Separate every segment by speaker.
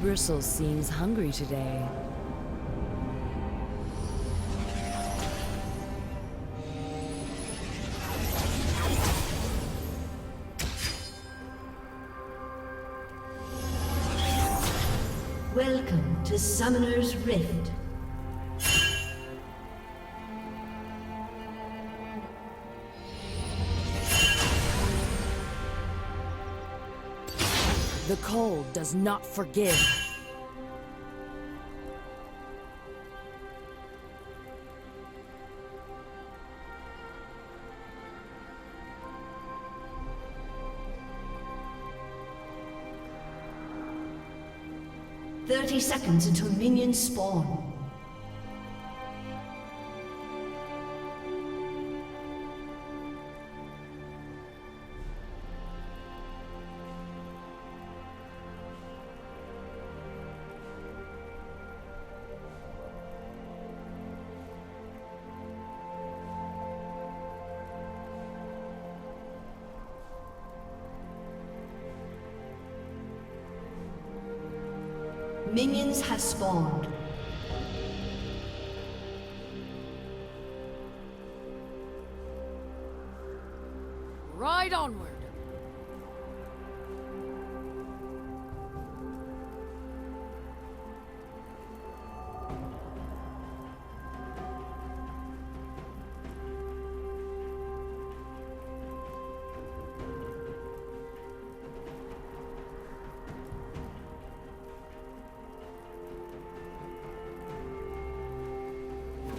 Speaker 1: Bristle seems hungry today.
Speaker 2: Welcome to Summoner's Rift.
Speaker 1: The cold does not forgive.
Speaker 2: Seconds until minions spawn. Minions have spawned.
Speaker 1: Right onward.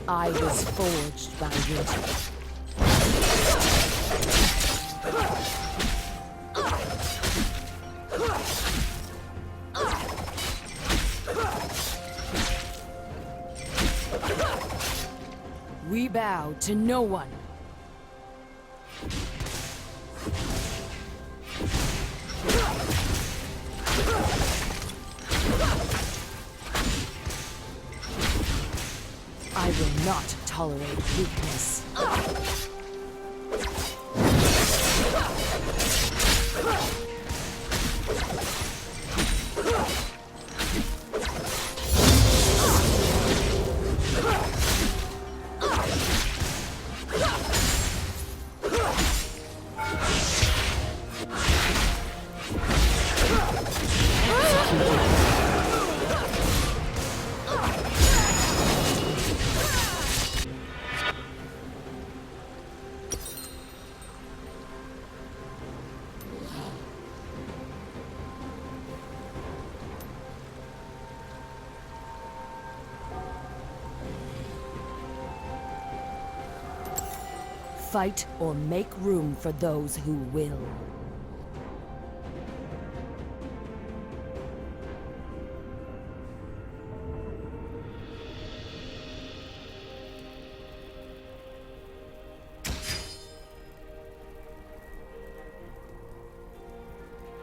Speaker 1: I was forged by winter. We bow to no one. I will not tolerate weakness. Fight or make room for those who will.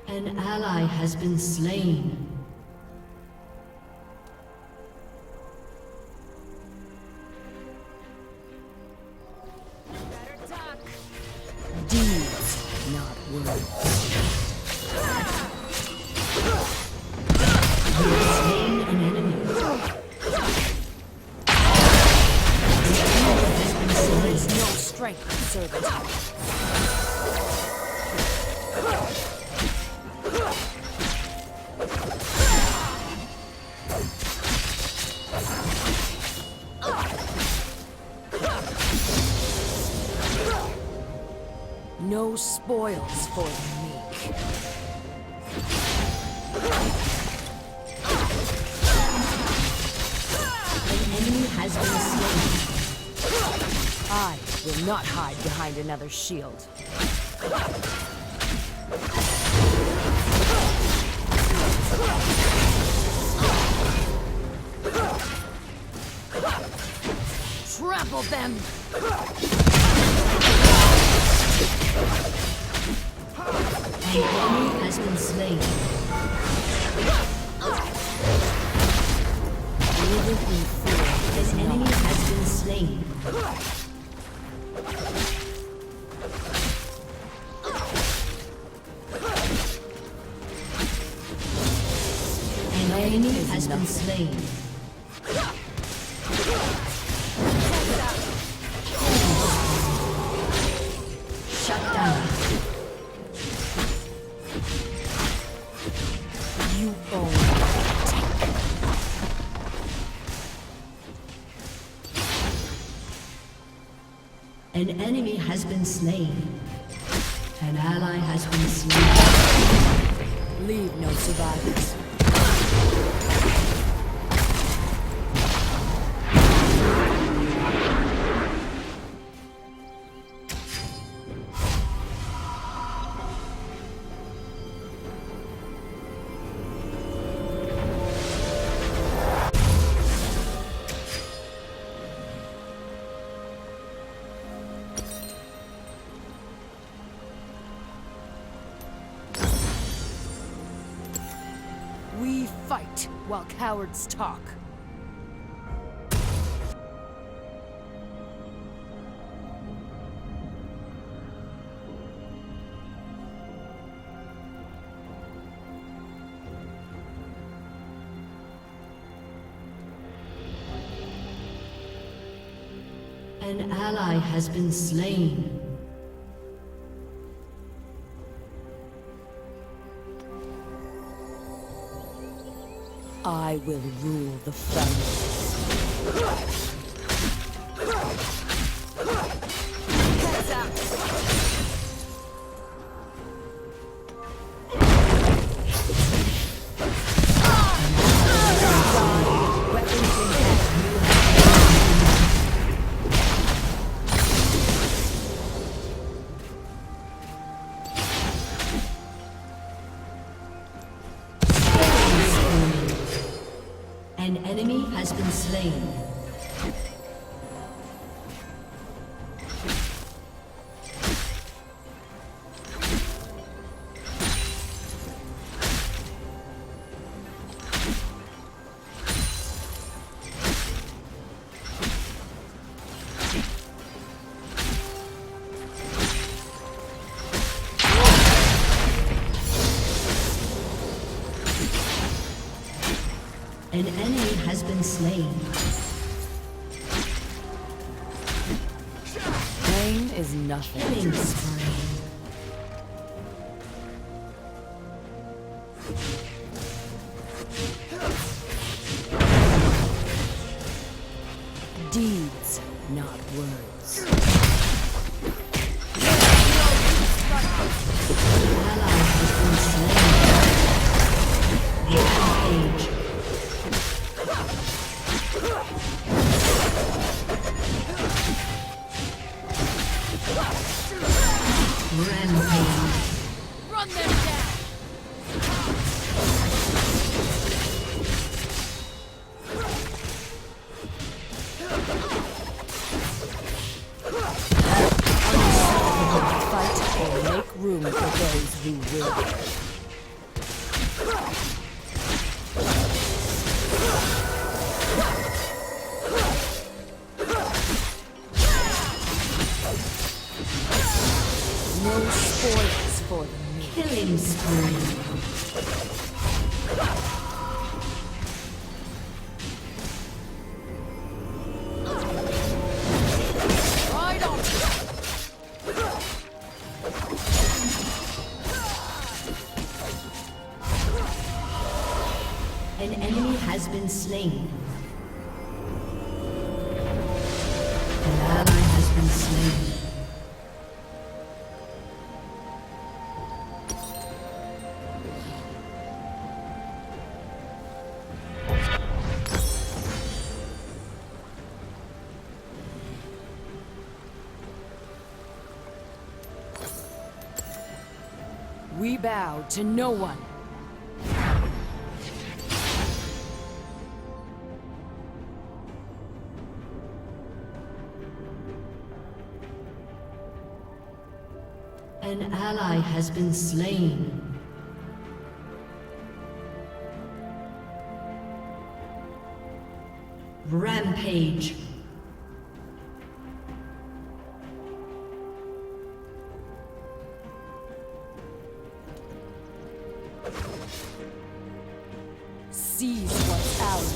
Speaker 2: An ally has been slain.
Speaker 1: Deeds, not words.
Speaker 2: You have slain an enemy.
Speaker 1: There is no strength in servitude. No spoils for the meek.
Speaker 2: An enemy has been slain.
Speaker 1: I will not hide behind another shield. Trample them!
Speaker 2: An enemy has been slain.
Speaker 1: Living in fear is
Speaker 2: An enemy
Speaker 1: not.
Speaker 2: has been slain. An enemy enemy
Speaker 1: is
Speaker 2: has been
Speaker 1: nothing.
Speaker 2: slain. Shut down.
Speaker 1: You own.
Speaker 2: An enemy has been slain. An ally has been slain.
Speaker 1: Leave no survivors. We fight while cowards talk.
Speaker 2: An ally has been slain.
Speaker 1: I will rule the family. Heads out. Weapons in hand.
Speaker 2: An enemy has been slain. An enemy has been slain.
Speaker 1: Pain is nothing.
Speaker 2: Killing spree.
Speaker 1: Deeds, not words.
Speaker 2: Ally has been slain. Rampage. Rampage.
Speaker 1: Run them down! Fight or make room for those who will. No spoils for the meek.
Speaker 2: Killing spree.
Speaker 1: Right on.
Speaker 2: An enemy has been slain. An ally has been slain.
Speaker 1: We bow to no one.
Speaker 2: An ally has been slain. Rampage.
Speaker 1: seize what's ours.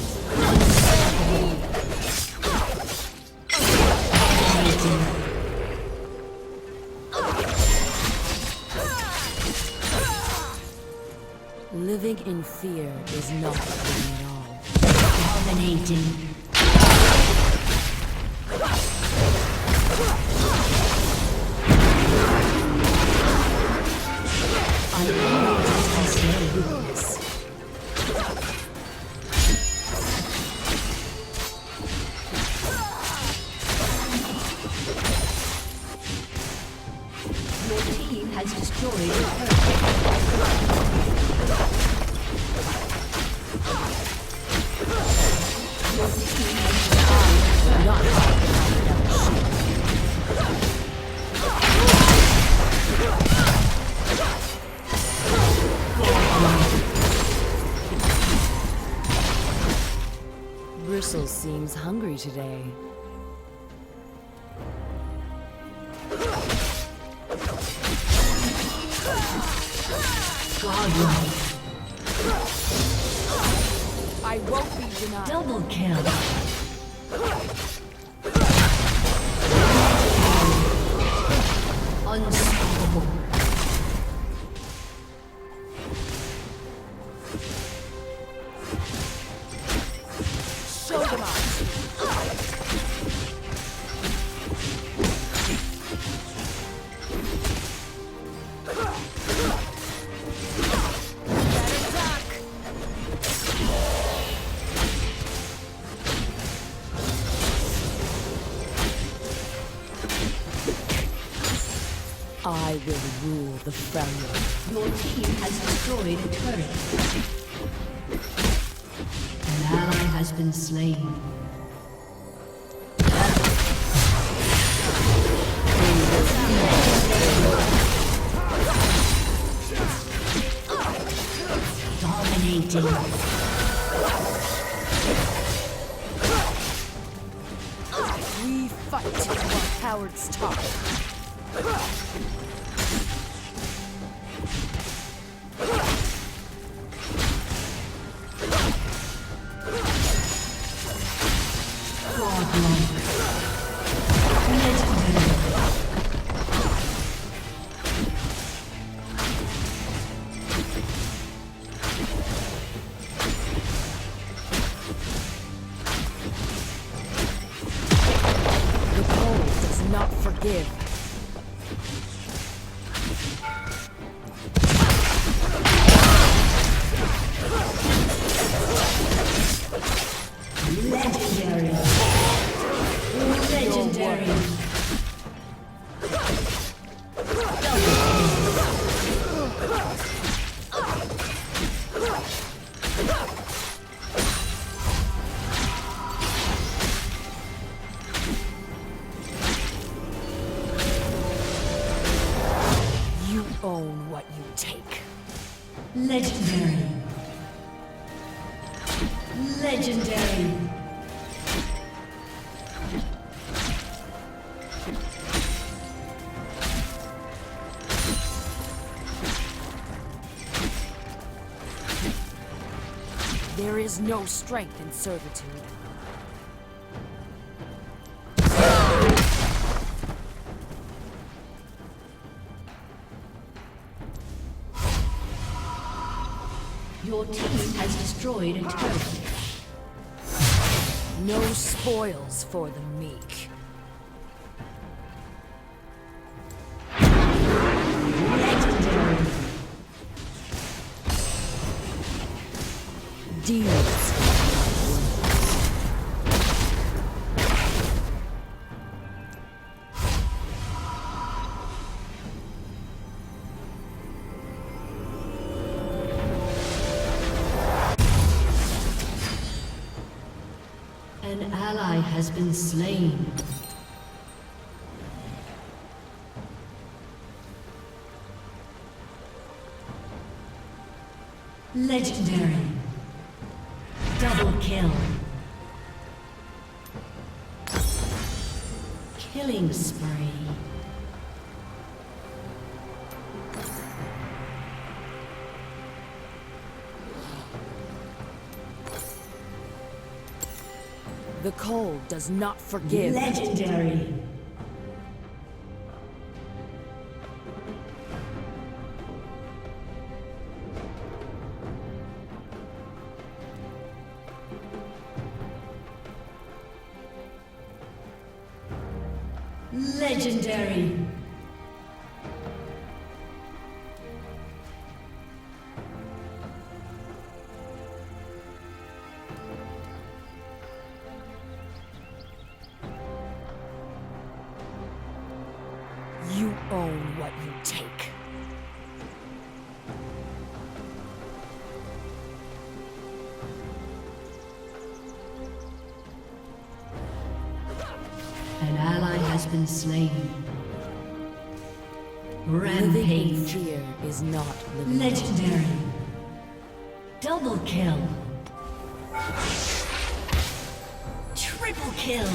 Speaker 1: Living in fear is not living at all.
Speaker 2: Dominating. Your team has destroyed a
Speaker 1: Bristle seems hungry today.
Speaker 2: godlike.
Speaker 1: I won't be denied.
Speaker 2: Double kill. Unstoppable.
Speaker 1: Show them out. I will rule the family.
Speaker 2: Your team has destroyed a turret. An ally has been slain. Dominating.
Speaker 1: We fight while cowards talk. The cold does not forgive.
Speaker 2: Legendary. Legendary.
Speaker 1: You own what you take.
Speaker 2: Legendary. Legendary.
Speaker 1: There is no strength in servitude.
Speaker 2: Your team has destroyed a turret.
Speaker 1: No spoils for the meek.
Speaker 2: Legendary.
Speaker 1: Deeds.
Speaker 2: An ally has been slain. Legendary. Double kill. Killing spree.
Speaker 1: The cold does not forgive.
Speaker 2: Legendary. Legendary.
Speaker 1: You own what you take.
Speaker 2: An ally has been slain.
Speaker 1: Living in
Speaker 2: Rampage.
Speaker 1: fear is not living.
Speaker 2: Legendary. Double kill. Triple kill.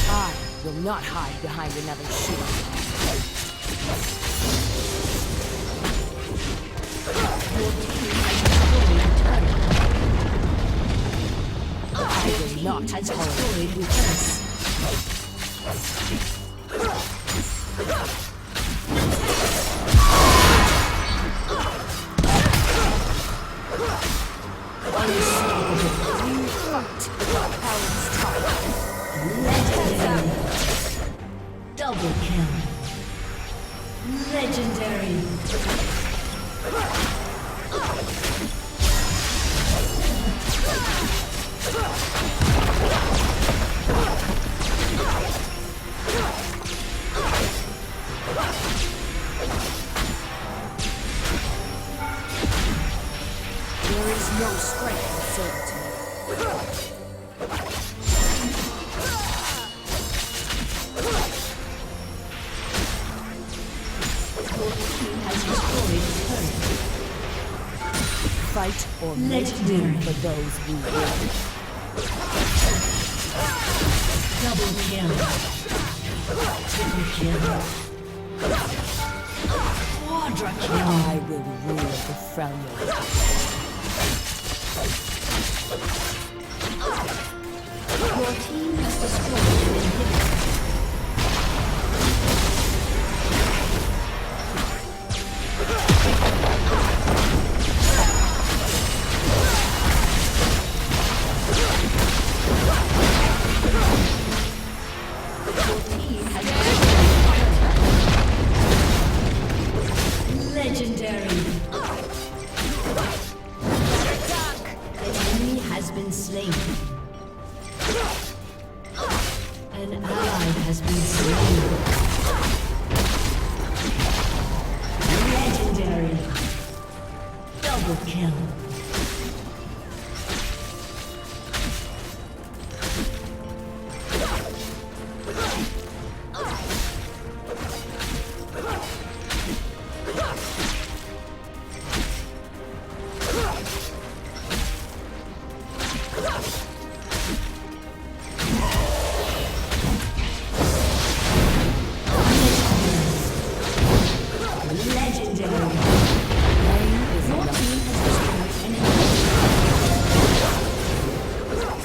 Speaker 1: I will not hide behind another shield. I will not tolerate weakness. You fucked Alan's
Speaker 2: Legendary. Double kill. Legendary.
Speaker 1: There is no strength in servitude. Fight or make room for those who will.
Speaker 2: Double kill. Triple kill. Quadra kill.
Speaker 1: I will rule the Freljord.
Speaker 2: Your team has destroyed an inhibitor. Legendary. An enemy has been slain. An ally has been slain. Legendary. Double kill.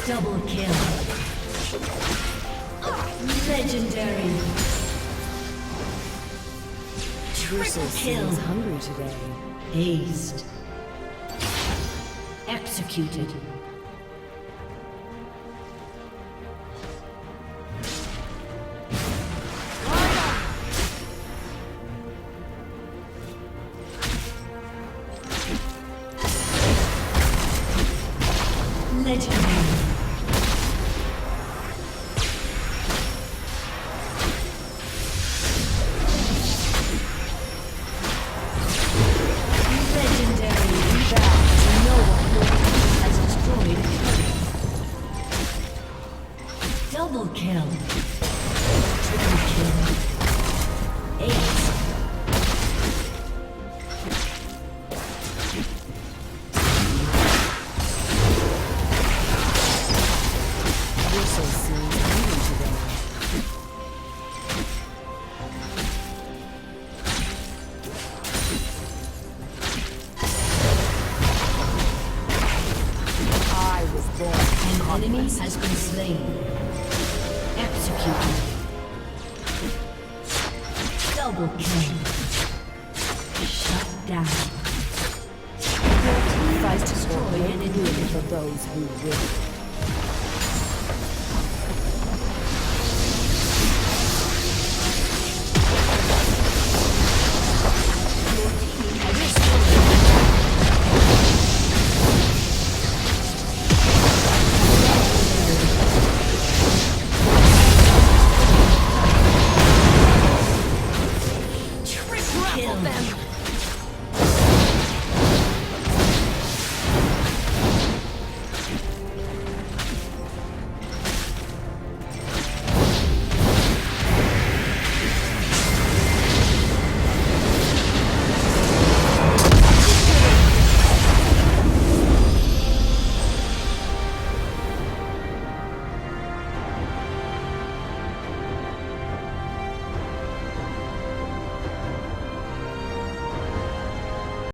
Speaker 2: Double kill. Legendary.
Speaker 1: Triple
Speaker 2: kill.
Speaker 1: seems hungry today.
Speaker 2: Aced. Executed. Legendary. Double kill. Triple kill. Ace. enemy has been slain. Executed. Double kill. Shut down.
Speaker 1: Your team fights to destroy an enemy for those who will.